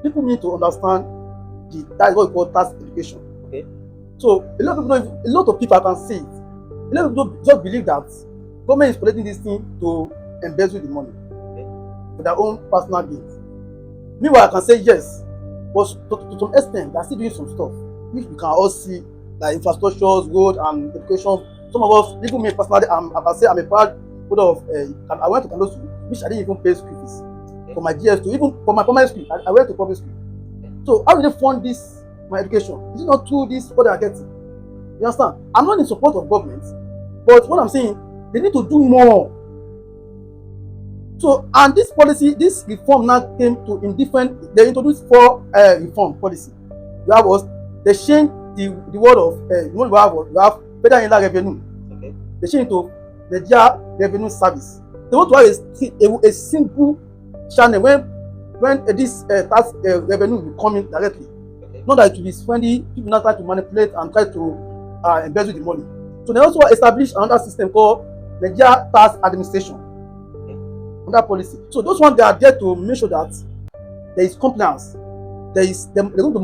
people need to understand that is what we call tax education. Okay. So a lot of people I can see it. A lot of people just believe that government is collecting this thing to embezzle the money for their own personal gains. Meanwhile, I can say yes, but to some extent, they are still doing some stuff which we can all see, like infrastructures, road, and education. Some of us, even me personally, I can say I'm a proud holder of. I went to Kano School, which I didn't even pay school fees for my GS2, even for my primary school. I went to public school. So how do they fund this my education? Is it not through this what they are getting? You understand? I'm not in support of government, but what I'm saying, they need to do more. So, and this policy, this reform now came to in different. They introduced 4 reform policy. You have us. They changed the word of you have federal inland revenue. Okay. They changed to Nigerian revenue service. They want to have a single channel when this tax revenue will come in directly. Okay. Not that it will be spending, people not try to manipulate and try to embezzle the money. So they also established another system called Nigeria Tax Administration. Under policy. So those ones, they are there to make sure that there is compliance. They're going to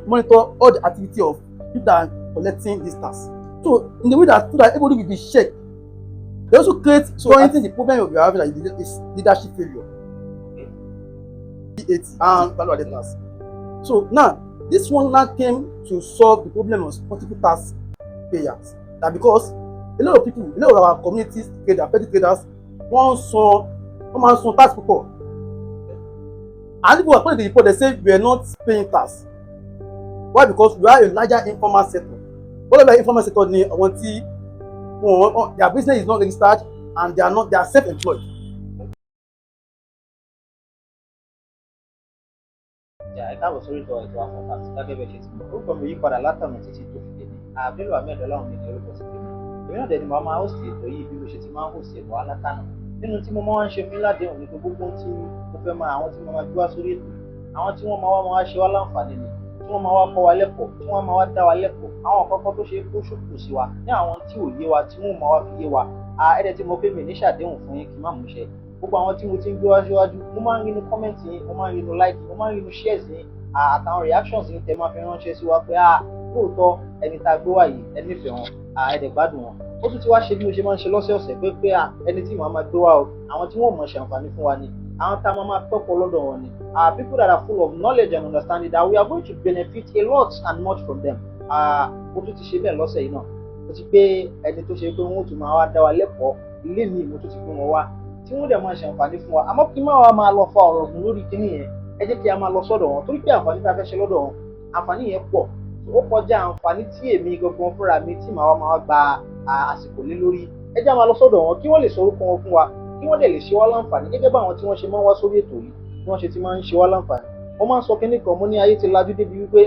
monitor all the activity of people that are collecting this tax. So in the way that everybody will be checked. They also create anything the problem of your having is leadership failure. And value added tax. So now this one now came to solve the problem of multiple tax payers. That because a lot of people, a lot of our communities, traders, petty traders, one man saw tax before. And people according to the report, they say we are not paying tax. Why? Because we are a larger informal sector. What about informal sector? Their business is not registered and they are self-employed. I káàbọ̀ sórí ìtọ́ ètò Funfact gẹ́gẹ́ bẹ́ẹ̀ ṣe ti mọ̀. Orúkọ mi yí padà látọ̀nà títí tó fi dèní. Abdul Ahmed Ọlọ́run mi ni orúkọ ti tèmi. Èmi náà dẹni máa host ètò yìí bí mo ṣe ti máa ń host ètò alátànà. Nínú tí mo máa ń ṣe fún ládéhùn ní gbogbo tí mo fẹ́ máa àwọn tí mo máa gbé wá sórí ètò. Àwọn tí wọ́n máa ṣe wá láǹfààní ni, tí wọ́n máa wá kọ́ wa lẹ́kọ̀ọ́, tí wọ́n máa wá dá wa lẹ́kọ̀ọ́. Àwọn kọ́kọ́ tó ṣe é kó ṣòkò sí wa ní àwọn tí ò yé wa tí wọ́n máa wá fi yé wa. Ẹ̀dẹ̀ tí mo fẹ́ mi ní ṣàdéhùn fún yín kí n má mú ṣẹ. Gbogbo àwọn tí mo ti ń gbé wá síwájú, mo máa ń rí inú kọ́mẹ̀ntì yín, mo máa ń rí inú like, mo máa ń rí inú shares yín, àtàwọn reactions yín tẹ máa fi ránṣẹ́ sí wa pé lóòótọ́ ẹni tá a gbé wá yìí ẹni nífẹ̀ẹ́ wọn, ẹ̀dẹ̀ gbádùn wọn. Ó tún ti wá ṣe bí mo ṣe máa ń ṣe lọ́sẹ̀ọ̀sẹ̀ pé ẹni tí màá máa gbé wá o, àwọn tí wọ́n mọ̀ ṣe àǹfààní fún wa ni, àwọn tá a máa pẹ́pọ̀ lọ́dọ̀ wọn ni, people that are full of knowledge and understanding that we are going to benefit a lot and much from them. Ó tún ti ṣe bẹ́ẹ̀ lọ́sẹ̀ yìí náà. Mo ti gbé ẹni tó ṣe pé wọ́n tún máa wá dá wa lẹ́kọ̀ọ́ ilé mi, mo tún ti gbé wọn wá tí wọ́n dẹ̀ máa ṣe àǹfààní fún wa. Àmọ́ kí n máa lọ fa ọ̀rọ̀ gùn lórí kíní yẹn, ẹ jẹ́ kí a máa lọ sọ́dọ̀ wọn torí pé àǹfààní tá a fẹ́ ṣe lọ́dọ̀ wọn, àǹfààní yẹn pọ̀. Ó kọjá àǹfààní tí èmi gangan fúnra mi tí màá máa gba àsìkò lé lórí. Ẹ jẹ́ máa lọ sọ́dọ̀ wọn kí wọ́n lè sọ orúkọ wọn fún wa, kí wọ́n dẹ̀ lè ṣe wá láǹfààní gẹ́gẹ́ bá àwọn tí wọ́n ṣe máa ń wá sórí ètò yìí bí wọ́n ṣe ti máa ń ṣe wá láǹfààní. Wọ́n máa ń sọ kíní kan, mo ní ayé ti lajú débi wípé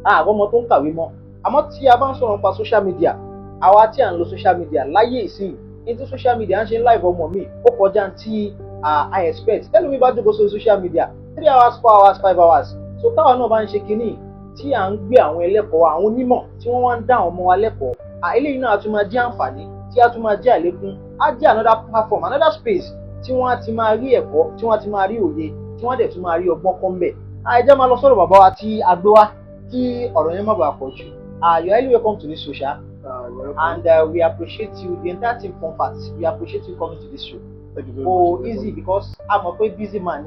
àwọn ọmọ tó ń kàwé mọ́. Àmọ́ tí a bá ń sọ̀rọ̀ nípa social media, àwa tí à ń lo social media láyé ìsìn, ní tí social media ń ṣe live ọmọ mi, ó kọjá tí I expect. Tẹ́lẹ̀ mi bá jókòó sórí social media 3 hours 4 hours 5 hours. So táwa náà bá ń ṣe kíní tí à ń gbé àwọn ẹlẹ́kọ̀ọ́, àwọn onímọ̀ tí wọ́n wá ń dá àwọn ọmọ wa lẹ́kọ̀ọ́, eléyìí náà á tún máa jẹ́ àǹfààní, tí á tún máa jẹ́ àlékún, á jẹ́ another platform, another space tí wọ́n á ti máa rí ẹ̀kọ́, tí wọ́n á ti máa rí òye, tí wọ́n á dẹ̀ tún máa rí ọgbọ́n kọ́ ńbẹ̀. Ẹ jẹ́ máa lọ sọ́dọ̀ bàbá wa tí a gbé wá kí ọ̀rọ̀ yẹn má bàa pọ̀ jù. You are highly welcome to this show, Sha. And we appreciate you, the entire team Funfact. We appreciate you coming to this show. Thank you very much. Easy because I'm a quite busy man.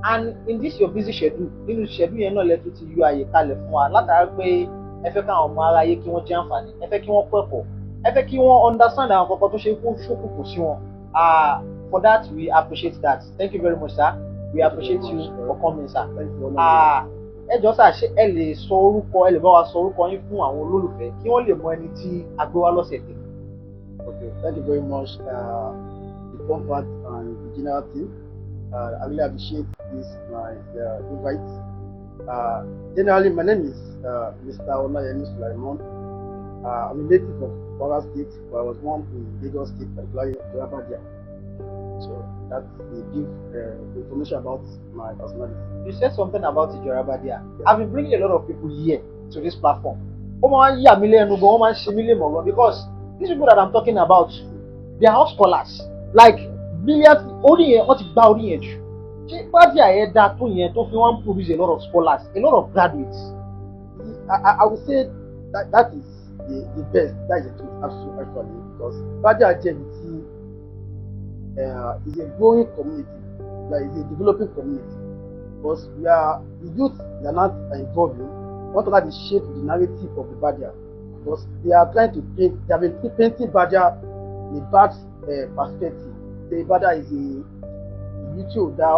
And in this your busy schedule, nínú schedule yẹn náà lẹ́tọ́ ti yọ àyè kalẹ̀ fún wa látara pé ẹ fẹ́ káwọn ọmọ aráyé kí wọ́n jẹ àǹfààní, ẹ fẹ́ kí wọ́n kẹ́kọ̀ọ́, ẹ fẹ́ kí wọ́n understand àwọn kọ̀ọ̀kan tó ṣe kó ṣókùnkùn sí wọn. For that we appreciate that. Thank you very much, sir. We appreciate you for coming, sir. Thank you. Ẹ jọ̀ọ́ sà, ṣé ẹ lè sọ orúkọ, ẹ lè bá wa sọ orúkọ yín fún àwọn olólùfẹ́ kí wọ́n lè mọ ẹni tí a gbé wá lọ́sẹ̀ tèmi. Okay, thank you very much, the Funfact and the general team. I really appreciate this my invite. Generally, my name is Mr Olayemi Sulaimon. I'm a native of Kwara State, but I was born in Lagos State, particularly Jarabadia. So that's the brief information about my personality. You said something about Jarabadia. I've been bringing a lot of people here to this platform. Because these people that I'm talking about, they are house scholars. Like billions, only what is ṣé bájì àyẹ̀dá tó yẹn tó fi wọ́n produce a lot of scholars, a lot of graduates. I would say that is the best. That is the truth, actually, because Badia Agility is a growing community, like it's a developing community. Because the youth they are not evolving, want to like shape the narrative of the Badia. Because they are trying to paint, they have been painting Badia in a bad perspective. The Badia is a YouTube that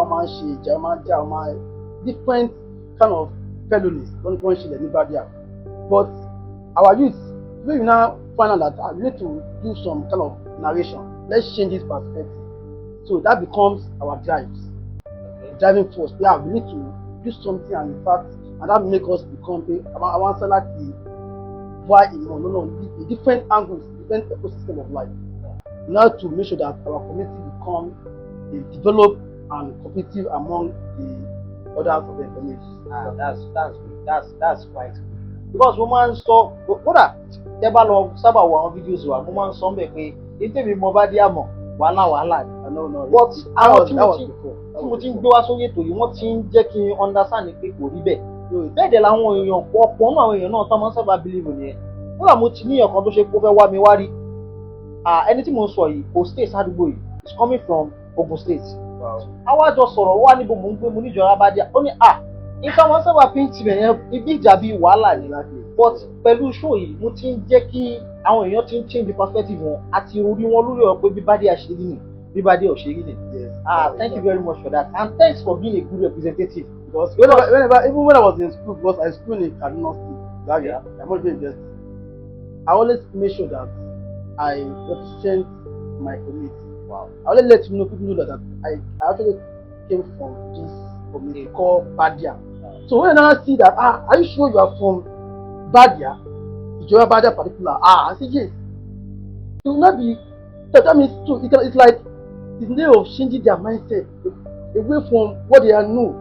different kind of felonies don't want to the Badia. But our youth, when you now find out that we need to do some kind of narration, let's change this perspective. So that becomes our drives, driving force. Yeah, we need to do something, and in fact, and that make us become I want to like why the different angles, different ecosystem of life. Now to make sure that our community become developed and competitive among the others of the communities. That's quite good. Because mo máa ń sọ kódà tẹ́ bá lọ sábà wo àwọn videos wa mo máa ń sọ bẹ́ẹ̀ pé ètò mi mo bá dé àmọ́ wàhálà ni. But àwọn tí mo ti ń gbé wá sórí ètò yìí wọ́n ti ń jẹ́ kí n understand pé kò rí bẹ́ẹ̀. Bẹ́ẹ̀ dẹ̀ làwọn èèyàn ọ̀pọ̀ nínú àwọn èèyàn náà tó máa ń sábà believe nìyẹn. Kódà mo ti ní ọ̀kan tó ṣe kó fẹ́ wá mi wá rí. Ẹni tí mo ń sọ yìí kò stay sádùúgbò yìí, is coming from Ogun State. Àwa jọ sọ̀rọ̀ wá níbo mò ń gbé mo níjọra bá dé ó ní nǹkan wọn sábà fi ń tibẹ̀ yẹn ibi ìjà bíi wàhálà ni. But pẹ̀lú show yìí mo ti ń jẹ́ kí àwọn èèyàn ti ń change the perspective wọn àti orí wọn lórí ọ̀rọ̀ pé bíbádé àṣírí ni bíbádé òṣèré ni. Thank you very much for that, and thanks for being a good representative. Because whenever even when I was in school, because I school in Kaduna State, I'm not being just. I always make sure that I represent my community. Wow. I always let people know that I actually came from this community called Badia. So when I see that, are you sure you are from Badia? Ijoba Badia particular? I say yes. It will not be. That means too. It's like the way of changing their mindset away from what they are know.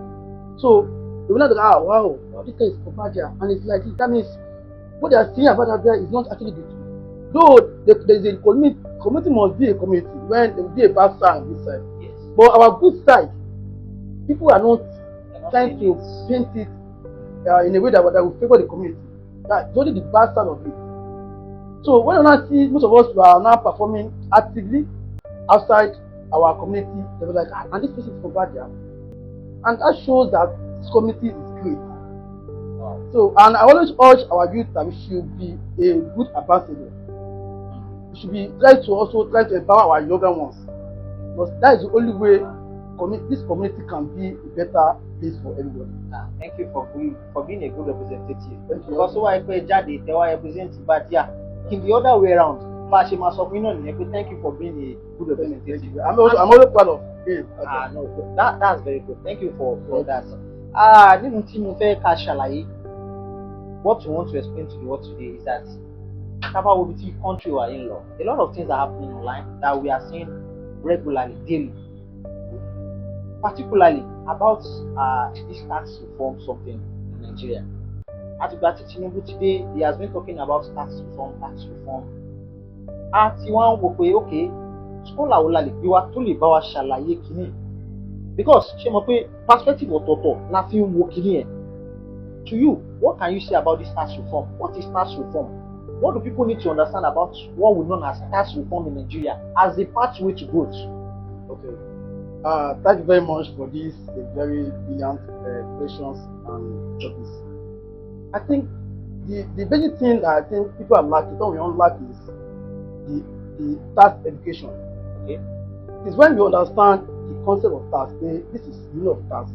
So they will not go, wow, this guy is from Badia, and it's like that means what they are saying about Badia is not actually the truth. Though there is a community must be a community when there will be a bad side on this side. Yes. But our good side, people are not trying to paint it in a way that will favor the community. That's only the bad side of it. So when I see most of us are now performing actively outside our community, they were like, and this person is from Badia. And that shows that this community is great. Wow. So, and I always urge our youth that we should be a good ambassador. We should be try to empower our younger ones, because that is the only way this community can be a better place for everybody. Thank you for being a good representative. Thank you. Because why pé jáde tẹ́ wá represent Badia in the other way around bá a ṣe máa sọ fún iná nìyẹn pé thank you for being a good representative. I'm also proud of it. No, that's very good. Thank you for that. Nínú tí mo fẹ́ ká ṣàlàyé, what you want to explain to the world today is that Kaba will be country we are in law. A lot of things are happening online that we are seeing regularly, daily. Particularly about this tax reform something in Nigeria. At Tinubu today, he has been talking about tax reform. At one okay, scholar will like you are truly bawa shalaye kini. Because she mo pe perspective ọ̀tọ̀ọ̀tọ̀ la fi ń wo kini. To you, what can you say about this tax reform? What is tax reform? What do people need to understand about what we know as tax reform in Nigeria as a pathway to growth? Okay. Thank you very much for this very brilliant questions and topics. I think the basic thing that I think people are lacking, what we don't lack is the tax education. Okay, it's when we understand the concept of tax. This is of tax.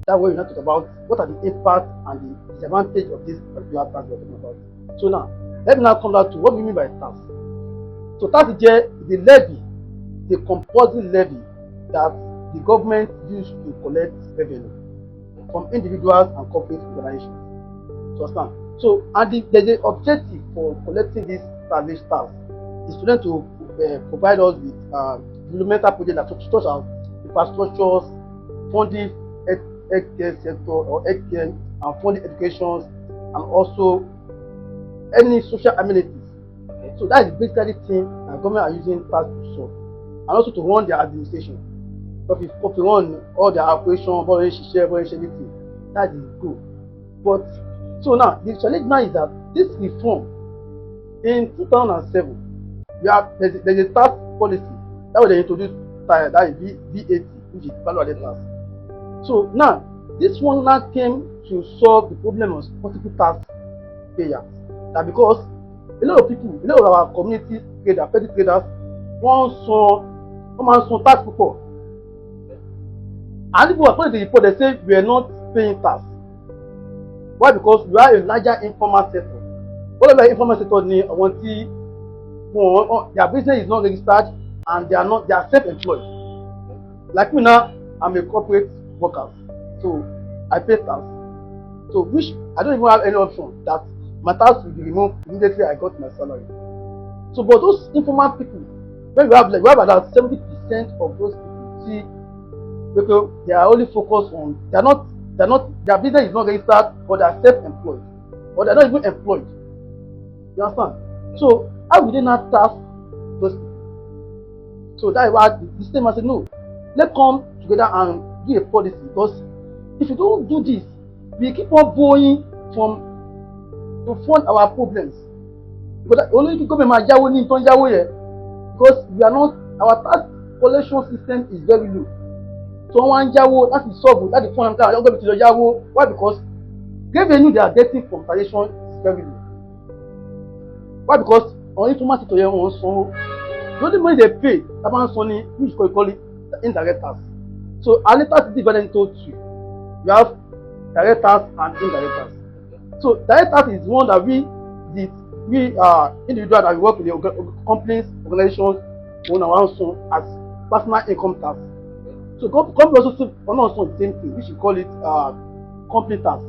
That way we not talk about what are the impact and the disadvantage of this particular tax we're talking about. So now, let me now come down to what we mean by tax. So tax is the levy, the compulsory levy that the government used to collect revenue from individuals and corporate organizations. So understand? So there's an objective for collecting this tax is to them to provide us with developmental projects such as infrastructures, funding healthcare sector or healthcare and funding education, and also any social amenities. Okay. So that is basically the thing that government are using tax to solve, and also to run their administration. Copy one all their operation, boy share, boy anything. That is good. But so now the challenge now is that this reform in 2007, there's a tax policy that was they introduced that is VAT, which is value added tax. So now this one now came to solve the problem of multiple tax payers. That because a lot of our community traders, petty traders, one man saw tax before. And people according to the report, they say we are not paying tax. Why? Because we are a larger informal sector. What about informal sector? Their business is not registered and they are self-employed. Like me now, I'm a corporate worker, so I pay tax. So which I don't even have any option that my tax will be removed immediately I got my salary. So but those informal people, when we have about 70% of those people, see, because they are only focused on their business is not registered, but they are self-employed, or they're not even employed. You understand? So how will they not tax those people? So that is why the state must say no. Let's come together and do a policy, because if you don't do this, we keep on going to fund our problems. Because only the government because we are not, our tax collection system is very low. So one jawo that is solved that is fund am going to the jawo. Why? Because revenue they are getting from taxation is very low. Why? Because on informal sector here on so the only money they pay about money which we call it indirect tax. So our tax is divided into two. You have direct tax and indirect tax. So direct tax is one that we individual that we work with the companies, organizations, own our own as personal income tax. So company also on the same thing, which we call it company tax.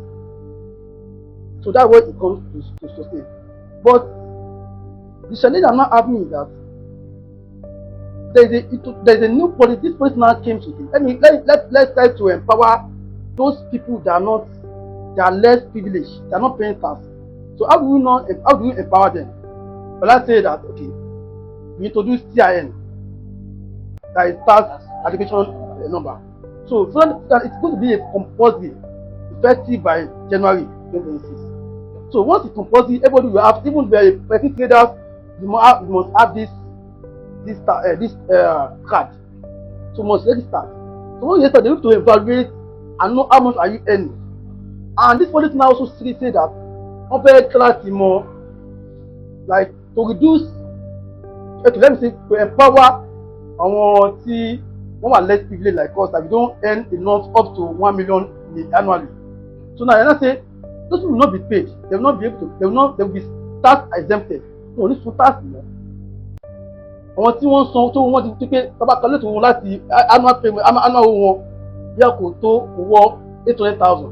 So that's what it comes to sustain. But the challenge I'm not having is that there's a new policy. This policy now came to it. Let's try to empower those people that are less privileged, they are not paying tax. So how do we empower them? But let's say that okay, we introduce TIN, that is tax application number. So that it's going to be a compulsory, effective by January 2026. So once it's compulsory, everybody will have, even the petty traders, you must have this card. So must register. So when you register, they need to evaluate and know how much are you earning. And this policy now also say that very clarity more, like to reduce, let me say, to empower our one are less privileged like us, that we don't earn enough up to 1 million annually. So now I say those people will not be paid. They will not be able to. They will be tax exempted. No, this is tax. Àwọn tí wọ́n san tó wọ́n ti pé tọ́ba kan lẹ́tọ̀ọ́ wọn láti annual payment annual wọn bí a kò tó owó 800,000.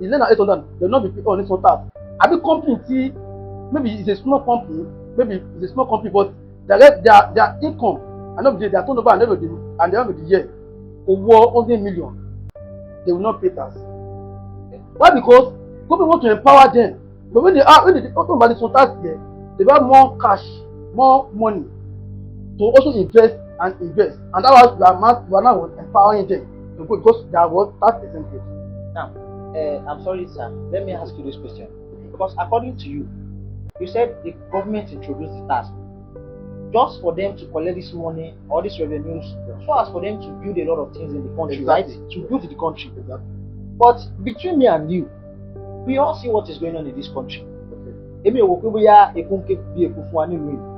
It's less than 800. They will not be paid on this one tax. I be company tí maybe it's a small company, but their income and not their turnover and everything and the end of the year over 100 million, they will not pay tax. Why? Because government want to empower them. But when they talk about this tax here, they have more cash, more money to also invest, and that was we are now empowering them to go because they are what tax exempted. Now, I'm sorry, sir. Let me ask you this question. Because according to you, you said the government introduced the tax just for them to collect this money or these revenues, so as for them to build a lot of things in the country, exactly. Right? To build the country. Exactly. But between me and you, we all see what is going on in this country.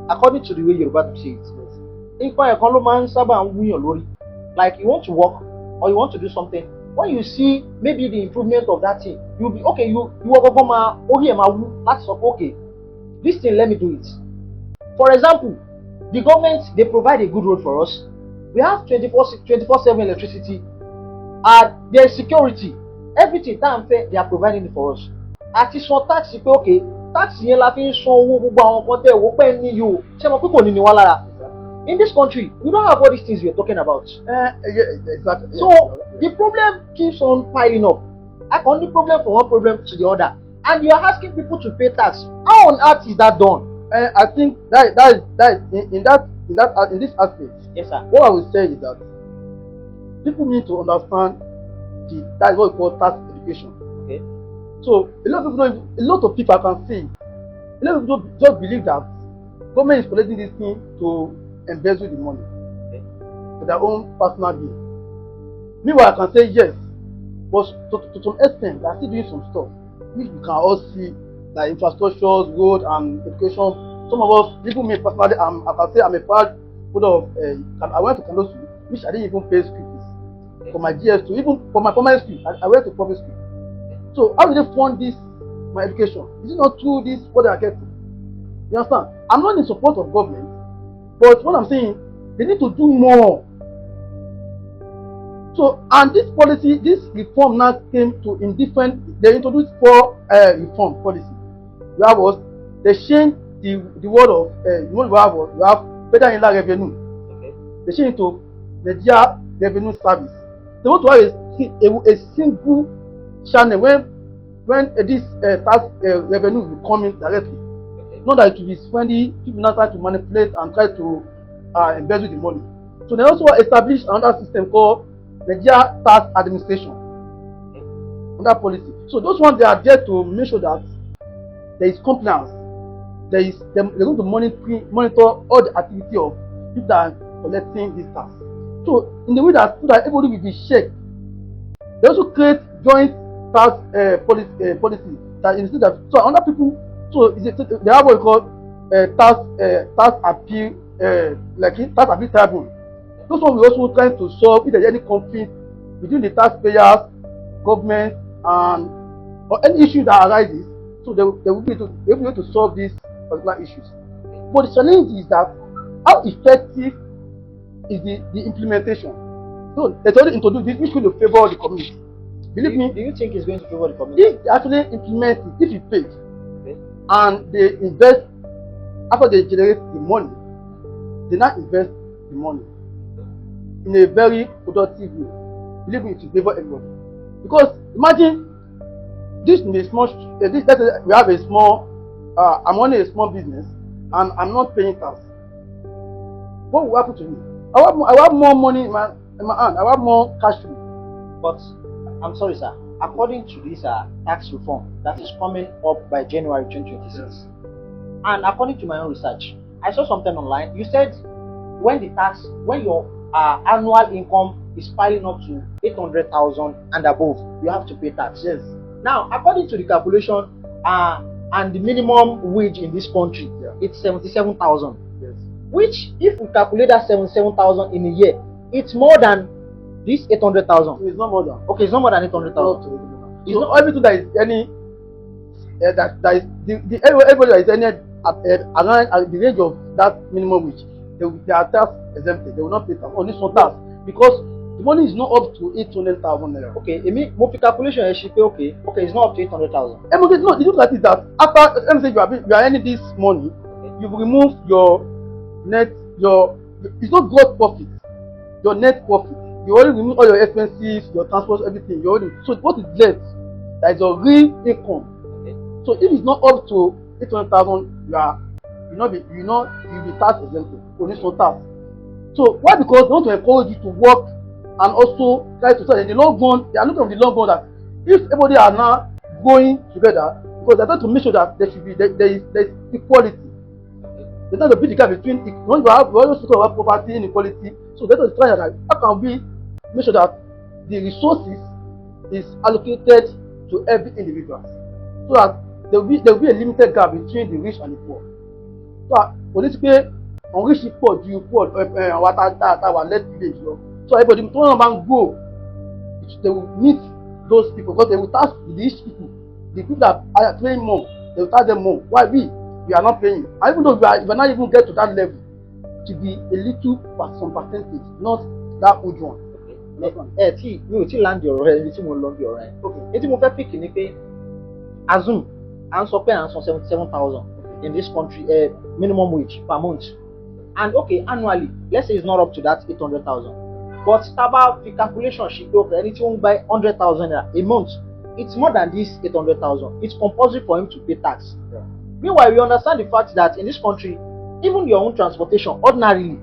According to the way you're about to say it, like you want to work or you want to do something, when you see maybe the improvement of that thing, you'll be okay. You okay, this thing, let me do it. For example, the government, they provide a good road for us. We have 24/7 electricity, and there's security. Everything time fair, they are providing it for us. At this one tax, okay, tax here laughing so in this country, we don't have all these things we are talking about. Yeah, exactly. So the problem keeps on piling up. I can only problem from one problem to the other, and you are asking people to pay tax. How on earth is that done? I think that is in this aspect. Yes, sir. What I would say is that people need to understand that's what we call tax education. Okay. So a lot of people don't, a lot of people I can see, a lot of people just believe that government is collecting this thing to embezzle the money for their own personal gain. Meanwhile, I can say yes, but to some extent, they are still doing some stuff which we can all see, like infrastructures, road, and education. Some of us, even me personally, I can say I'm a proud holder of. I went to Kano School, which I didn't even pay school fees for my GS2, even for my primary school. I went to public school. So how do they fund this my education? Is it not through this what they are getting? You understand? I'm not in support of government, but what I'm saying, they need to do more. So, and this policy, this reform now came to in different. They introduced 4 reform policy. You have what? They changed the word of you have federal inland revenue. Okay. They changed it to Nigeria Revenue Service. They want to have a single channel when this tax revenue will come in directly. Okay. Not that it will be spending, people now try to manipulate and try to embezzle the money. So they also established another system called Nigeria Tax Administration. Okay. Under policy. So those ones, they are there to make sure that there is compliance. They're going to monitor all the activity of people that are collecting this tax. So in the way that so that everybody will be checked. They also create joint tax policy that instead that so other people they have what we call tax appeal tax appeal tribunal. Those ones we also trying to solve if there's any conflict between the taxpayers, government, and or any issue that arises. So they will be able to solve these particular issues. But the challenge is that how effective is the implementation? So they already introduced this, which will favor the community. Believe me. Do you think it's going to favor the community? If they actually implement it, if you pay, okay, and they invest after they generate the money, they now invest the money in a very productive way. Believe me, it will favor everybody. Because imagine this in a small, let's say we have a small, I'm only a small business and I'm not paying tax. What will happen to me? I have more money in my hand. I have more cash flow. But I'm sorry, sir. According to this tax reform that is coming up by January 2026, yes, and according to my own research, I saw something online. You said when your annual income is piling up to 800,000 and above, you have to pay tax. Yes. Now, according to the calculation, and the minimum wage in this country, yeah, it's 77,000. Yes. Which, if we calculate that 77,000 in a year, it's more than this 800,000. It's not more than. Okay, it's not more than 800,000. It's not everything that is any that is everybody that is any around the range of that minimum wage, they are tax exempted. They will not pay tax on this one tax because the money is not up to 800,000 naira. Okay, I mean, more calculation, okay, it's not up to 800,000. No, you look at it that after let me say you are earning this money, okay, you remove your net, it's not gross profit, your net profit. You already remove all your expenses, your transport, everything. You already, so what is left? That is your real income. Okay. So if it's not up to 800,000, you'll be tax exempted on this one tax. So why? Because they want to encourage you to work and also try to say in the long run, they are looking at the long run that if everybody are now going together, because they're trying to make sure that there is equality. They're trying to bridge the gap between when you always talk about poverty inequality. So they're trying to how can we make sure that the resources is allocated to every individual, so that there will be a limited gap between the rich and the poor. So politically, on rich poor, do you poor our less village, so everybody go, they will meet those people because they will tax the rich people, the people that are paying more, they will tax them more. Why we are not paying? And even though we are not even get to that level, to be a little some percentage, not that huge one. Tí mi ò tí land ọ̀rọ̀ ẹ̀ tí mo lọ bí ọ̀rọ̀ ẹ̀. Ètí mo fẹ́ pick ni pé assume à ń sọ pé à ń san 77,000 in this country minimum wage per month, and okay, annually let's say it's not up to that 800,000, but taba fi calculation ṣe pé okay, ẹni tí ó ń gba 100,000 a month, it's more than this 800,000. It's compulsory for him to pay tax. Yeah. Meanwhile, we understand the fact that in this country, even your own transportation, ordinarily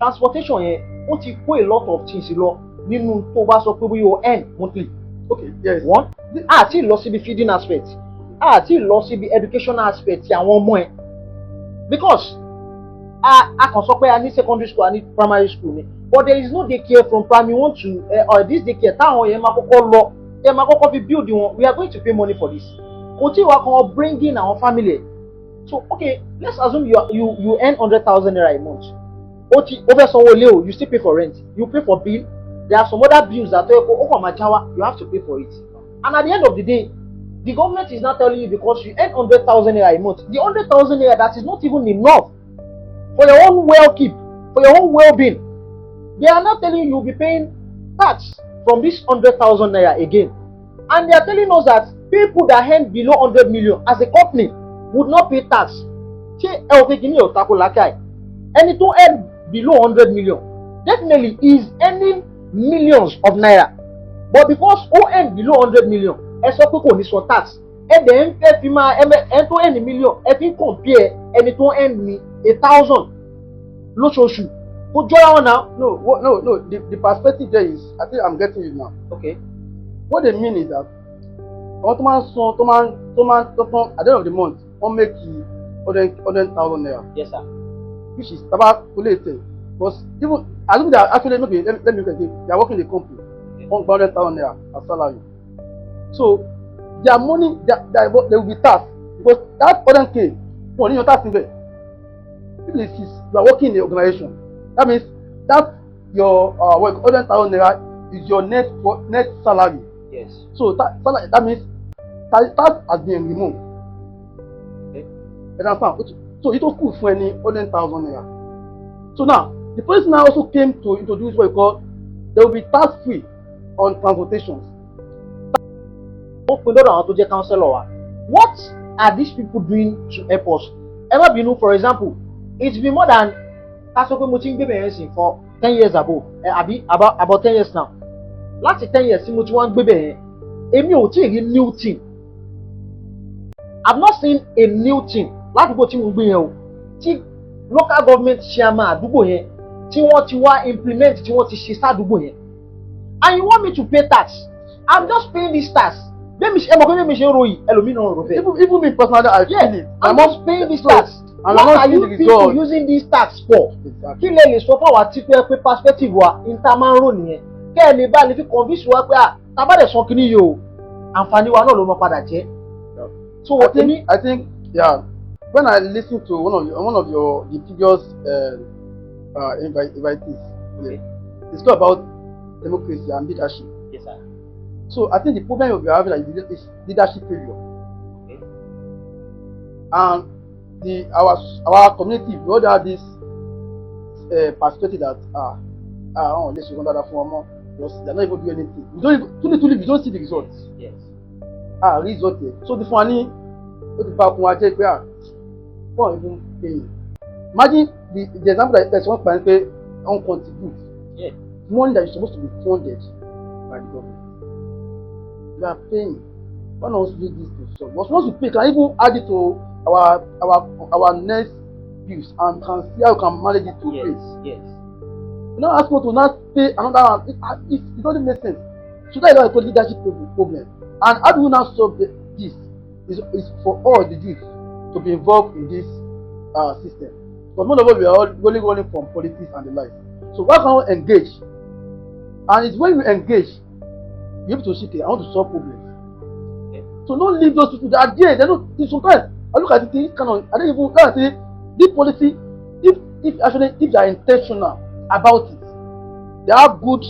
transportation ó ti kó a lot of things lọ nínú tó bá sọ pé bóyá o earn monthly. Okay, yes. One, àti lọ síbi feeding aspect, àti lọ síbi educational aspect ti àwọn ọmọ ẹ, because a kàn sọ pé a ní secondary school, a ní primary school ni, but there is no daycare from primary 1 to or this daycare táwọn yẹn máa kọ́kọ́ lọ, yẹn máa kọ́kọ́ fi build wọn. We are going to pay money for this. Kò tí wàá kàn bring in àwọn family. So okay, let's assume you earn 100,000 naira a month. O fẹ́ sanwó ilé o, you still pay for rent, you pay for bill. There are some other bills that you have to pay for it. And at the end of the day, the government is not telling you because you earn 100,000 naira a month. The 100,000 naira that is not even enough for your own well-keep, for your own well-being. They are not telling you you'll be paying tax from this 100,000 naira again. And they are telling us that people that earn below 100 million as a company would not pay tax. Any to earn below 100 million definitely is earning millions of naira, but because who earn below 100 million ẹ sọ pé kò ní san tax, ẹ dẹ̀ ń fẹ́ fi máa ẹ tó earn million ẹ fi ń compare ẹni tó earn ní 1,000 lóṣooṣù kó jọra wọn náà. No, the perspective there is, I think I'm getting it now. Okay. What they mean is that at the end of the month wọ́n make 100,000 naira. Yes, sir. Which is calculated. Because even I think that actually maybe let me look at it. They are working in the company, 100,000 naira as salary. So their money, they will be taxed because that 100K, money you're taxing there. If you are working in the organization, that means that your 100,000 naira is your net salary. Yes. So that means that has been removed. Okay. You understand? So it was cool for any 100,000 naira. So now the police now also came to introduce what we call there will be tax free on transportations. What are these people doing to help us? For example, it's been more than for 10 years ago, about 10 years now. Last 10 years, new thing. I've not seen a new thing. Local government chairman àdúgbò yẹn tí wọ́n ti wá implement tí wọ́n ti ṣe sádùúgbò yẹn, and you want me to pay tax? I'm just paying this tax. Even me personally, I feel it. I'm just paying this tax. And what are you people using this tax for? Kí lè lè sọ fún àwọn tí pé perspective wa intermanro nìyẹn kẹ́ ẹ lè bá lè fi convince wa pé tàbádẹ̀ sọ kíní yìí o àǹfààní wa náà ló máa padà jẹ́. So I think yeah. When I listen to one of your the previous invitees, okay, it's all about democracy and leadership. Yes, sir. So I think the problem we are having is leadership failure. Okay. And our community, we all have this perspective that let's go that for more. They're not able to do anything. We don't see the results. Yes. Result. So the funny, what the back one take even paying. Imagine the example that someone can say on contribute. Yeah. Money that is supposed to be funded by the government. We are paying. Why not do this to solve? But once we pay, can even add it to our next bills and can see how we can manage it to pay. Yes. You know, ask people to not pay another one. It doesn't make sense. So that is why I call leadership problem. And how do we now solve this? Is for all the youth to be involved in this system. Because most of us we are all only running from politics and the like. So why can't we engage? And it's when we engage, you're able to see, I want to solve problems. Okay. So don't leave those people that are there. They don't. Sometimes I look at it, I don't even say this policy. If they are intentional about it, they have good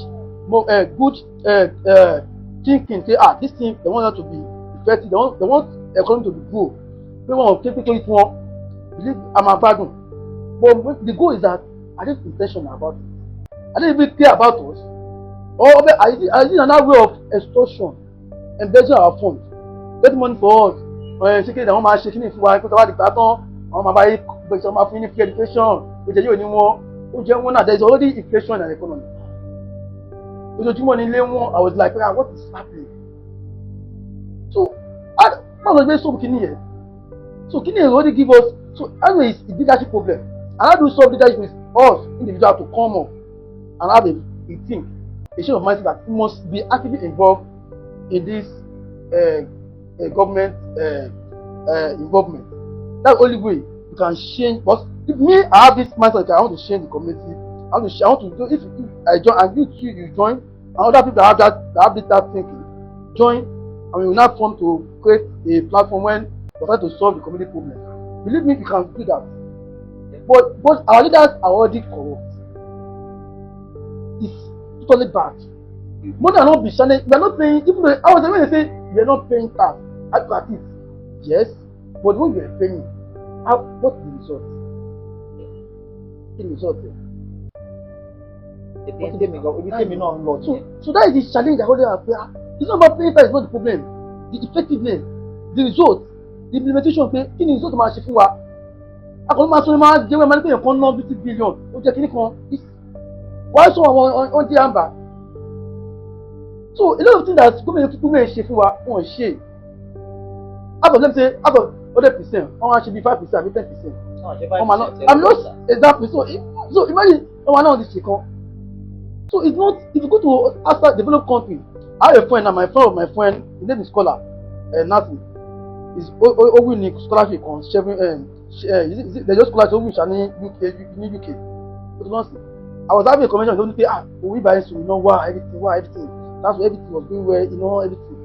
thinking. Say this thing they want it to be effective. They want the economy to be grow. They want to take people it more. Believe I'm a bad one. But the goal is that I didn't intentional about it. I didn't even care about us. Or I did another way of extortion, embezzling our funds, get money for us. Ṣé àwọn máa ṣe kíni fún wa kó tó bá di gbà tán àwọn máa bá yí gbèsè máa fún ní free education ìjẹ́ yóò ní wọn ó jẹ́ wọn náà there is already inflation in our economy. Ojoojúmọ́ ní ilé wọn I was like what is happening? So báwo ló gbé sóòbù kíní yẹn? So kíní yẹn already give us so anyway it's a leadership problem and how do we solve leadership with us individuals to come up and have a think a change of mindset that you must be actively involved in this government involvement. That's the only way you can change. But if me, I have this mindset that I want to change the community. I want to do. If I join and you join, and other people that have that thinking join, and we will now form to create a platform when we try to solve the community problem. Believe me, we can do that. But our leaders are already corrupt. It's totally bad. More than not be shining, we are not paying. Even though I was when they say we are not paying tax, I look at it. Yes, but when we are paying, what's the result? The result. So that is the challenge that we have. It's not about paying tax, it's not the problem. The effectiveness, the result, the implementation of pay, in the result of my shifu wa. Akọni ma sọ ma jẹ́ wẹ́n ma ní pé yẹn kan ná $50 billion ó jẹ́ kíní kan. Why so on the amber? So a lot of things that people may ṣe fún wa wọ́n ṣe. Out of, let's say, out of 100%, wọ́n should be 5%, 10%. I'm not exactly. So imagine someone on this chicken. So it's not, if you go to outside developed countries, I have a friend, and my friend, his name is Scholar, Nathan. He's winning scholarship on they just scholarship in UK. I was having a conversation with him, we buy so you know why everything. That's why everything was going well, you know, everything.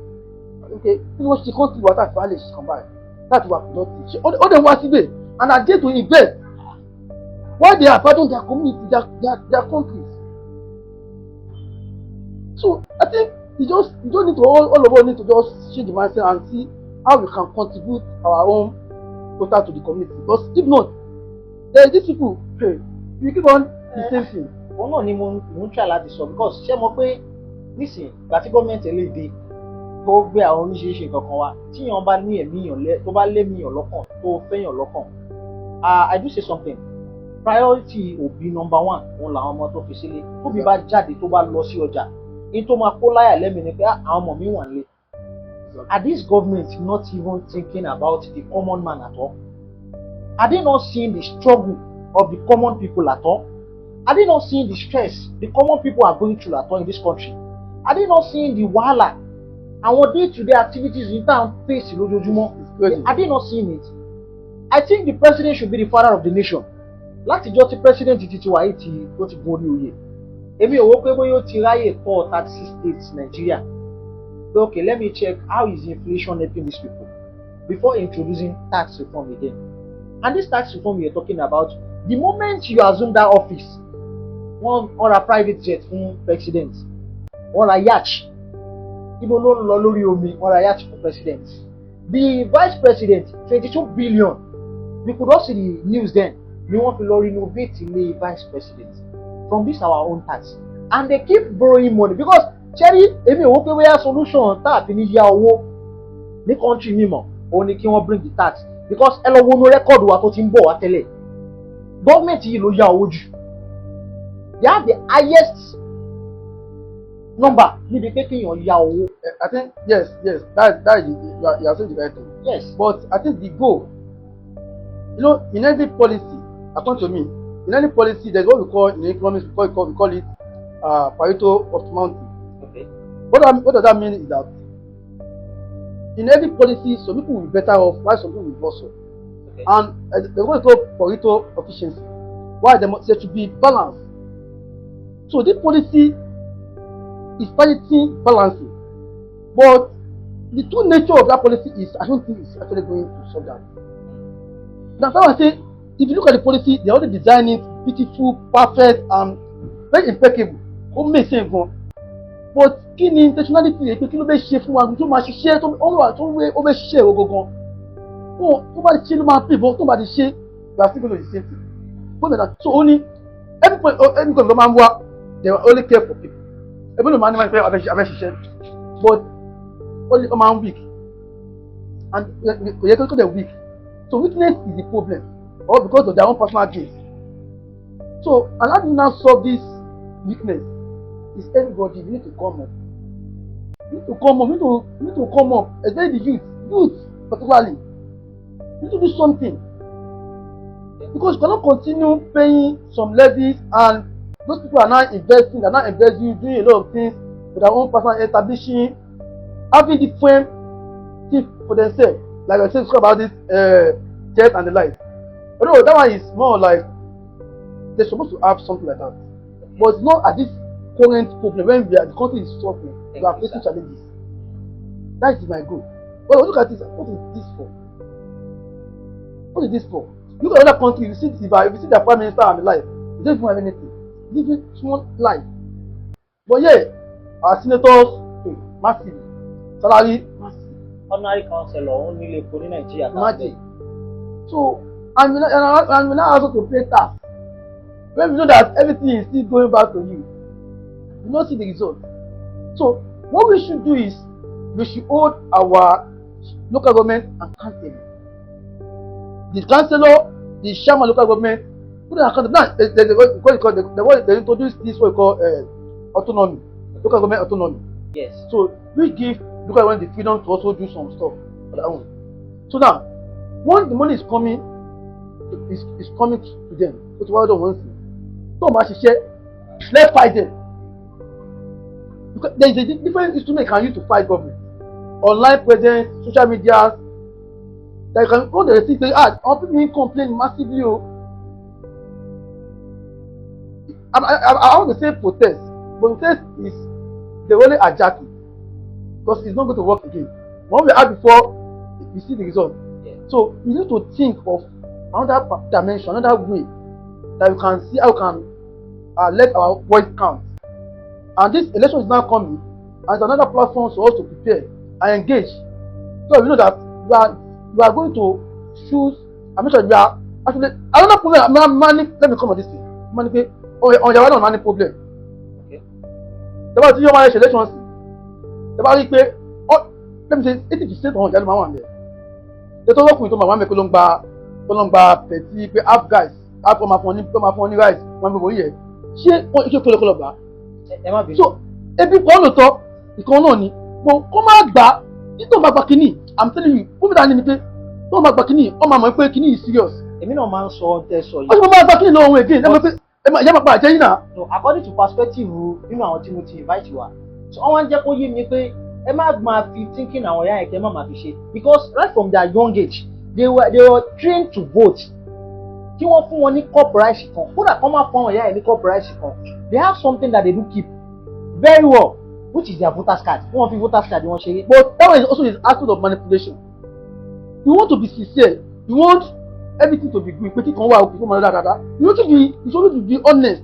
Okay, you know, she comes to water finally she come back. That's what not. All them want to be, and I dare to invest. Why they are fighting their community, their countries. So I think you don't need to all of us need to just change the mindset and see how we can contribute our own total to the community. Because if not, there are these people, hey, you keep on the same thing. Wọ́n náà ni mo ń try láti sọ because ṣé mo pé nísìnyí gbàtí gọ́ọ̀mẹ̀ntì eléyìí tó gbé àwọn oríṣiríṣi nǹkan kan wá tíyàn bá ní ẹ̀mí yàn tó bá lé mi yàn lọ́kàn tó fẹ́yàn lọ́kàn. I do say something. Priority òbí number 1 òun làwọn ọmọ tó fi sílé. Tóbi bá jáde tó bá lọ sí ọjà ní tó máa kó láyà lẹ́mìí ni pé àwọn ọmọ mi wà nílé. Are this government not even thinking about the common man at all? Are they not seeing the struggle of the common people at all? Are they not seeing the stress the common people are going through at all in this country? Are they not seeing the wahala and day-to-day activities in town face lójoojúmọ́? Are they not seeing it? I think the president should be the father of the nation. Látijọ́ tí president ti wà yìí tí ó ti borí oyè. Èmi ò wò pé bóyá ó ti ráyè tọ́ 36 states Nigeria. Okay, let me check how is inflation helping these people before introducing tax reform again. And this tax reform we are talking about, the moment you assume that office, one or a private jet fún president, or a yacht, ibo ló ń lọ lórí omi or a yacht for president. The vice president, 22 billion. We could also see the news then. We want to renovate the vice president from this our own tax, and they keep borrowing money because. Cherry, èmi ò wò pé wíyá solution tá a fi ní yá owó ní country mímọ́ òun ni kí wọ́n bring the tax because ẹ lọ wo inú rẹ́kọ̀dù wa tó ti ń bọ̀ wá tẹ́lẹ̀ gọ́ọ̀mẹ̀ntì yìí ló yá owó jù they have the highest number níbi pé kéèyàn yá owó. I think yes that is you are saying the right thing. Yes, but I think the goal, you know, in every policy, according to me, in any policy there's what we call in economics we call it Pareto optimality. What does that mean is that in every policy, some people will be better off, while some people will be worse off. Okay. And the what we call Pareto efficiency, why there should be balance. So this policy is targeting balancing, but the true nature of that policy is I don't think it's actually going to solve that. That's why I say if you look at the policy, they already designed it beautiful, perfect, and very impeccable. Ó make sense gan. But kí ni intentionality rẹ̀ pé kí ló bẹ́ ṣe fún wa tó máa ṣiṣẹ́ tó ó bẹ́ ṣiṣẹ́ ìwọ gangan. Tó bá ti ṣe ló máa pè bọ́ tó bá ti ṣe we are still going to the same thing. So only every time ló máa ń wá they only care for people. Ẹbí ló máa ń ní máa ń pẹ́ abẹ́ ṣiṣẹ́ but only ó máa ń weak and kò yẹ kó dey weak. So weakness is the problem or because of their own personal gain. So and how do you now solve this weakness? Is everybody you need to come up. You need to come up. You need to come up. Especially the youth particularly. You need to do something. Because you cannot continue paying some levies and those people are now investing, doing a lot of things for their own personal, establishing, having different things for themselves. Like I said about this jet and the light. Although that one is more like they're supposed to have something like that. But it's not at this current problem when the country is suffering, we are facing challenges. That is my goal. Well, look at this. What is this for? What is this for? Look at other countries. If you see their prime minister and the life, they don't even have anything. Living small life. But yeah, our senators, massive. Salary, massive. Ordinary councillor only live in Nigeria. Imagine. So, and we now also to pay tax. When we know that everything is still going back to you, you don't see the result. So, what we should do is we should hold our local government accountable. The councillor, the chairman local government, put them accountable. Now, they introduced this what we call autonomy, local government autonomy. Yes. So we give local government the freedom to also do some stuff for their own. So now, once the money is coming, it's coming to them. That's what I don't want to see. So much share. Let's fight them. Because there is a different instrument you can use to fight government. Online presence, social media. That you can go to the city say, people complain massively. I want to say protest, but protest is they only hijack it because it's not going to work again. What we had before, we see the result. Yeah. So we need to think of another dimension, another way that we can see how we can let our voice count. And this election is now coming as another platform for us to prepare and engage. So we know that we are going to choose. I'm sure we are actually another problem. Money. Let me come on this thing. Money pay. On your money problem. Okay. The about your marriage elections. The about pay. Let me say 80% on your man there. The total with my one Colomba petty pay half guys. Half from my phone rice. One people here. Ṣé o ṣe kolo kolo ba? So ebi kan lo to ìkan náà ni. Mo kó má gbà nítorí má gbà kíní. I'm telling you, who that ni pé tó má gbà kíní, ó má mọ̀ pé kíní is serious. Èmi náà máa ń sọ ohun tẹ́ sọ yìí. Ó ṣe má gbà kíní lọ́wọ́ again. Ẹ mọ̀ pé ìyá máa pa àjẹ́ yìí náà. No, according to perspective nínú àwọn tí mo ti invite wa. So wọ́n wá ń jẹ́ kó yé mi pé ẹ má máa fi thinking àwọn ìyá ẹ̀kẹ́ má máa fi ṣe. Because right from their young age, they were trained to vote. Kí wọ́n fún wọn ní cup rice kan. Kódà kán máa fún àwọn ìyá ẹ̀ ní cup rice kan. They have something that they do keep very well, which is their voters card. Wọ́n fi voters card wọ́n ṣe. But that one is also an aspect of manipulation. You want to be sincere. You want everything to be good. Pé kíkan wà òkè fún ọmọdé dáadáa. You want to be, you want to be honest.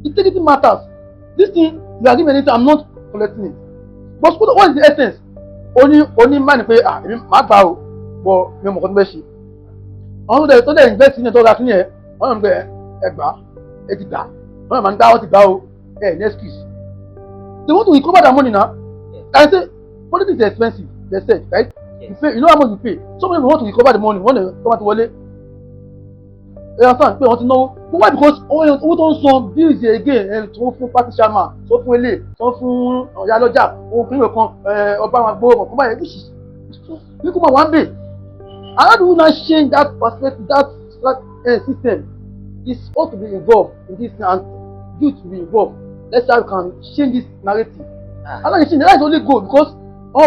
Integrity matters. This thing you are giving anything, I'm not collecting it. But what is the essence? Only man pé èmi máa gbà o, but mi ò mọ̀ kọ́ tó bẹ́ ṣe. Àwọn tó dẹ̀ invest in ẹ̀ tó ra kíni ẹ̀, wọ́n náà ń gbé ẹgbàá, ẹ ti gbà, wọ́n náà máa ń gbá, wọ́n ti gbà o, ní excuse. They want to recover their money now. And say, politics is expensive, they said, right? Yes. You pay, you know how much you pay. Some people want to recover the money, want to come out to wallet. You understand? Pay want to know. Why? Because owó tó ń san bills again, tó fún party chairman, tó fún ilé, tó fún ọ̀yálọ́jà, òun kìnìún kan, ọba àwọn agbóhùn kan báyìí, which is you come out one day. And how do we now change that perspective, that system? It's ought to be involved in this and youth to be involved. Let's how we can change this narrative. I like change. That is only good because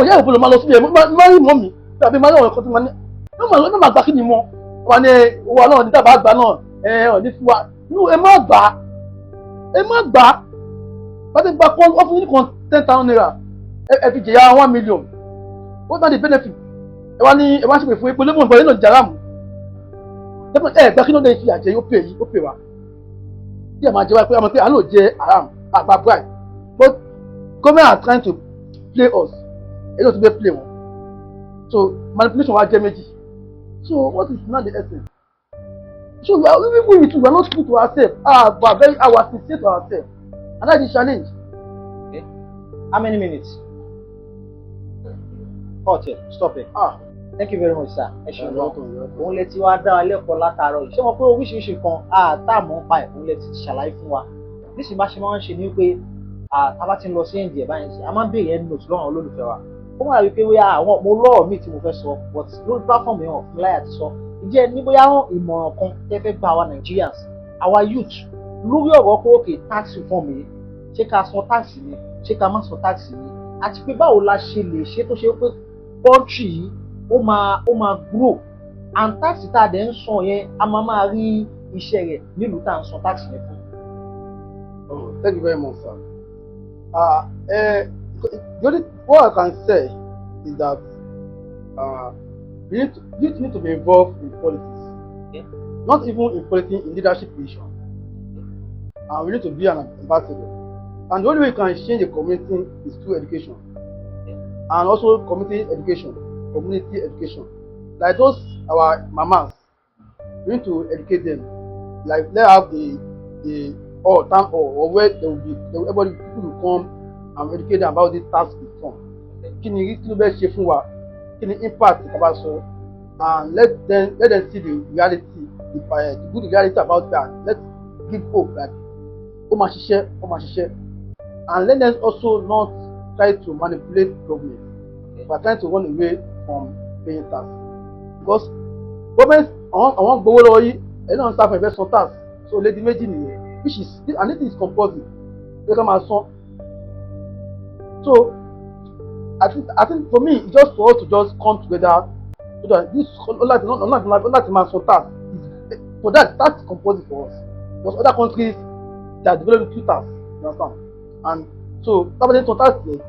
yeah, people are losing. Marry mommy. Tàbí marry ọ̀rẹ́ kan tí ma ní. No ma gbà kí ni mọ́. Wọ́n ní owó náà ní dábàá gbà náà. Ní fún wa. No, ẹ má gbà. Ẹ má gbà. Bàtẹ́ gba kan wọ́n fún yín kan 10,000 naira. Ẹ fi jẹ̀yà 1 million. What are the benefits? Ẹ wá ṣe pé fún epo lébùn ìbọn yín náà jàrá mu. Ẹ gbà kí ló dé fi àjẹ yóò pè wá. Bí ẹ máa jẹ wá pé àmọ́ pé àlọ́ jẹ haram. Agba bribe, but government are trying to play us. They don't be play one. So manipulation wa jẹ méjì. So what is now the essence? So we are not true to ourselves. Our sincere to ourselves, and that is the challenge. Okay. How many minutes? Cut it. Stop it. Thank you very much, sir. Ẹ ṣeun lọ. Òun lè ti wá dá wa lẹ́kọ̀ọ́ látàárọ̀. Ṣé mo pé oríṣiríṣi kan àtàmọ́ pa ẹ̀ òun lè ti ṣàlàyé fún wa. Nísìnyí bá ṣe máa ń ṣe ní pé a bá ti ń lọ sí ẹ̀ǹdì ẹ̀ báyìí sí a máa ń béèrè end note lọ́wọ́ olólùfẹ́ wa ó máa rí i pé bóyá àwọn mo lọ́ọ̀ míì tí mo fẹ́ sọ but lórí platform yẹn fún láyà ti sọ ìjẹ́ ní bóyá ìmọ̀ràn kan tẹ́ fẹ́ gba àwa Nigerians àwa youth lórí ọ̀rọ̀ pé òkè tax reform yìí ṣé ká san tax ni ṣé ká má san tax ni àti pé báwo la ṣe lè ṣe tó ṣe pé country yìí ó máa grow and tax tá a dẹ̀ ń san yẹn a máa rí iṣẹ́ rẹ̀ nílùú tá à ń san tax yẹn fún. Oh, thank you very much, sir. What I can say is that you need to be involved in politics, Okay. not even in politics, in leadership position. And we need to be an ambassador. And the only way you can change the community is through education, and also community education. Like those our mamas, we need to educate them. Like let have the town hall or where everybody people will come and educate them about this tax reform. Kí ni bẹ́ẹ̀ ṣe fún wa? Kí ni impact ìkàbá sọ? And let them see the reality, the good reality about that. Let's give hope that ó máa ṣiṣẹ́. And let them also not try to manipulate government. We are trying to run away from paying tax because government àwọn gbowó lọ́wọ́ yìí ẹni náà ń sáfún ẹ̀fẹ́ san tax so lady méjì nìyẹn which is and it is compulsory pé ká máa san. So I think for me it's just for us to just come together so that this láti máa san tax for that is compulsory for us because other countries they are developing two tax, you understand? And so tábàdé san tax there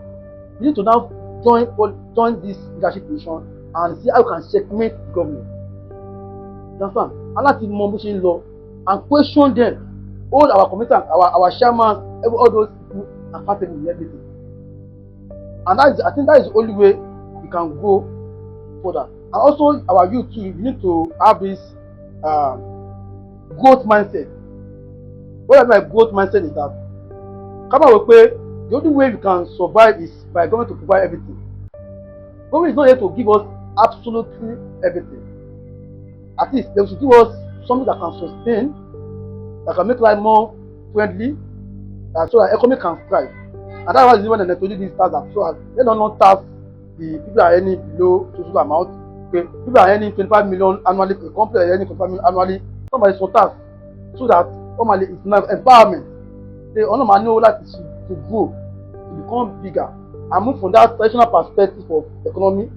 we need to now join this leadership position and see how we can checkmate the government. You understand? And láti mọ bó ṣe ń lọ and question them, hold our committee, our chairman, all those people accountable in everything. And I think that is the only way we can go further. And also our youth too, we need to have this growth mindset. What I mean by growth mindset is that come out with the only way we can survive is by government to provide everything. Government is not here to give us absolutely everything. At least they should give us something that can sustain, that can make life more friendly, so that economy can thrive. And that's why it's even introduce this tax so that they don't tax the people that are earning below social amount. Okay, people are earning 25 million annually, a company are earning 25 million annually, somebody is tax so that normally it's not empowerment. They only know that to grow, to become bigger, and move from that traditional perspective of economy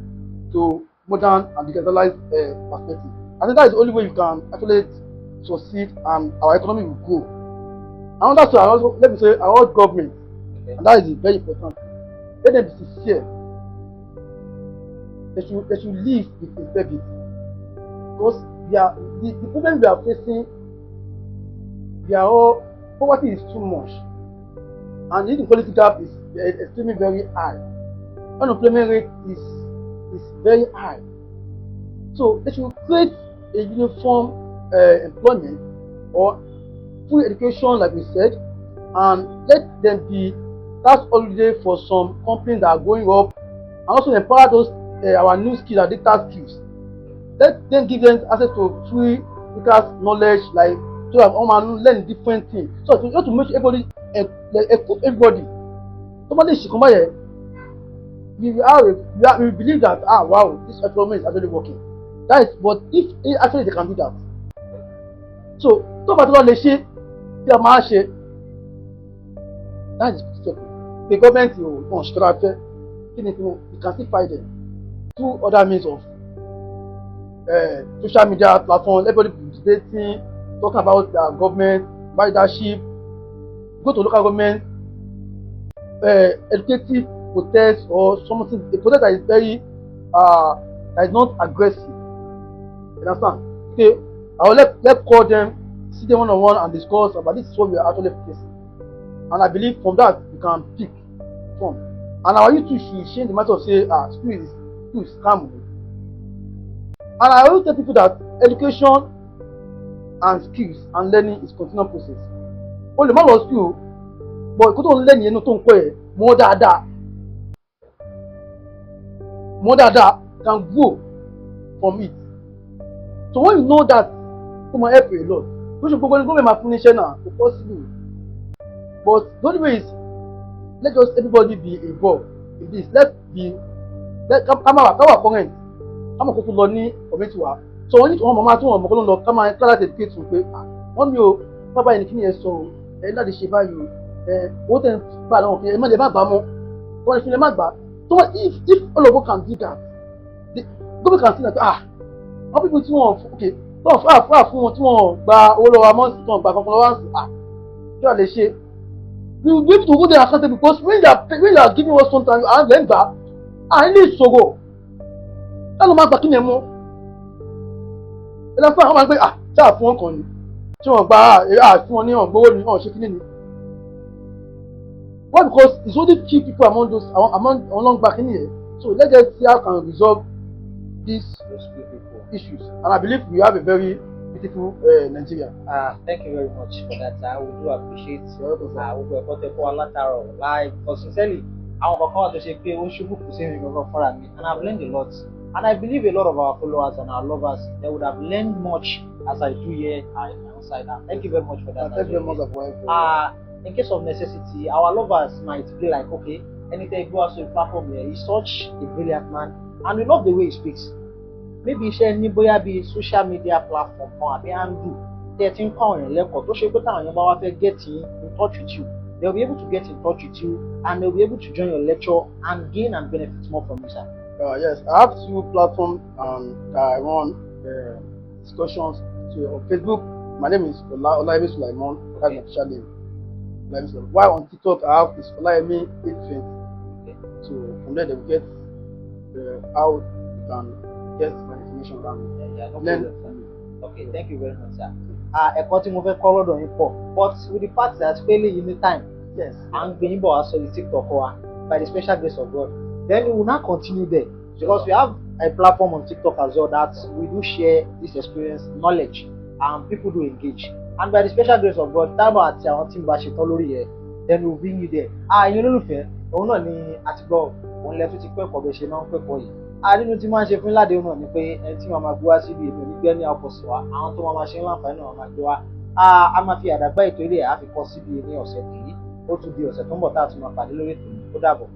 to modern and digitalized perspective. I think that is the only way you can actually succeed and our economy will grow. And that's why also let me say our government, and that is very important. Let them be sincere. They should live with integrity because the problem we are facing. Poverty is too much, and the inequality gap is extremely very high. Unemployment rate is very high. So they should create a uniform employment or full education, like we said, and let them be tax holiday for some companies that are going up, and also empower those our new skills and data skills. Let them give them access to free knowledge, like so that all man learn different things. So to make sure everybody equip everybody. Somebody should come here. We believe that wow, this economy is actually working. That is, but if actually they can do that. So tó bá tó lọ lè ṣe tí a máa ṣe, that is the government on structure. You can still fight them through other means of social media platforms. Everybody debating, talking about their government, leadership, go to local government, educative protest or something, a protest that is very that is not aggressive. You understand? Okay, I will let call them, see them one-on-one and discuss about this is what we are actually facing. And I believe from that we can pick from. And our youth should change the matter of say school is calm. And I always tell people that education and skills and learning is continual process. Ó lè má lọ school, but ìkó tó ń learn yẹn tó ń kọ́ ẹ̀ more dáadáa can grow from it. So when you know that, it will help you a lot. We should go and my finish now, if possible. But the only way is let just everybody be involved in this. Let come our comment. Come on, people learning community wa. So when you want mama to want to learn, come and tell us educate you. One you bàbá yẹn kí ni ẹ sọ o ẹ láti ṣe báyìí o owó tẹ̀ ń gbà lọ́wọ́ fi ẹ má lè má gbà mọ́ wọ́n lè fi lè má gbà so if all of us can do that the government can see that àwọn people tí wọ́n ok tó fà fún wọn tí wọ́n gba owó lọ́wọ́ amọ́sí tí wọ́n gba kankan lọ́wọ́ kí wọ́n lè ṣe we will be able to hold them accountable because when you are giving us something and then gbà ní ìṣòro lálọ́ máa gbà kí ni ẹ mọ́ ẹ lọ fún àwọn máa ń pè ṣáà fún ọkàn ni tí wọ́n gba fún wọn ní ọ̀gbọ́wọ́ ni ṣe kí ni why because it's only few people among those among gba kí ni yẹn so let's just see how can we resolve these issues and I believe we have a very beautiful Nigeria. Thank you very much for that. We do appreciate gbogbo ẹ̀kọ́ tẹ́ kọ́ alátàrọ̀ like sincerely àwọn kankan wà tó ṣe pé ó ṣubú kù sí ìrìn gangan fúnra mi and I've learned a lot and I believe a lot of our followers and our lovers they would have learned much as I do here outside. Thank you very much for that. Thank you very much for in case of necessity our lovers might be like okay anytime go out to a platform here he's such a brilliant man and we love the way he speaks. Maybe iṣẹ́ ní bóyá bíi social media platform kan àbí handle tẹ́ ẹ ti ń kọ́ àwọn èèyàn lẹ́kọ̀ọ́ tó ṣe pé táwọn èèyàn bá wá fẹ́ get in touch with you they will be able to get in touch with you and they will be able to join your lecture and gain and benefit more from you, sir. Yes, I have 2 platforms and I run discussions on Facebook. My name is Olayemi Sulaimon. That's my official name. While on TikTok I have this Olayemi 820. So from there they will get how you can get my information around me. Okay, thank you very much, sir. Ẹ̀kọ́ tí mo fẹ́ kọ́ lọ́dọ̀ yín pọ̀ but with the fact that failing in the time yes and gbẹ̀yìn bọ̀ wá sọ the TikTok wa by the special grace of God then we will now continue there because we have a platform on TikTok as well that we do share this experience knowledge and people do engage and by the special grace of God tábà àti àwọn tí mo bá ṣetán lórí yẹ then we will bring you there. Ẹ̀yin olólùfẹ́ òun náà ni àtìgbọ́ òun lẹ́tọ́ ti pẹ́kọ̀ọ́ bẹ́ẹ̀ ṣe máa ń pẹ́kọ̀ọ́ yìí àdínú tí máa ń ṣe fún ládé náà ni pé ẹni tí wọn máa gbé wá síbi èmi onígbẹ́ ní àpọ̀sí wa àwọn tó máa ṣe ń láǹfààní náà máa gbé wá a máa fi àdàgbà ètò ilé àfikọ́ síbi ní ọ̀sẹ̀ tèyí ó tún di ọ̀sẹ̀ tó ń bọ̀ tá a tún máa pàdé lórí ètò yìí ó dàbọ̀.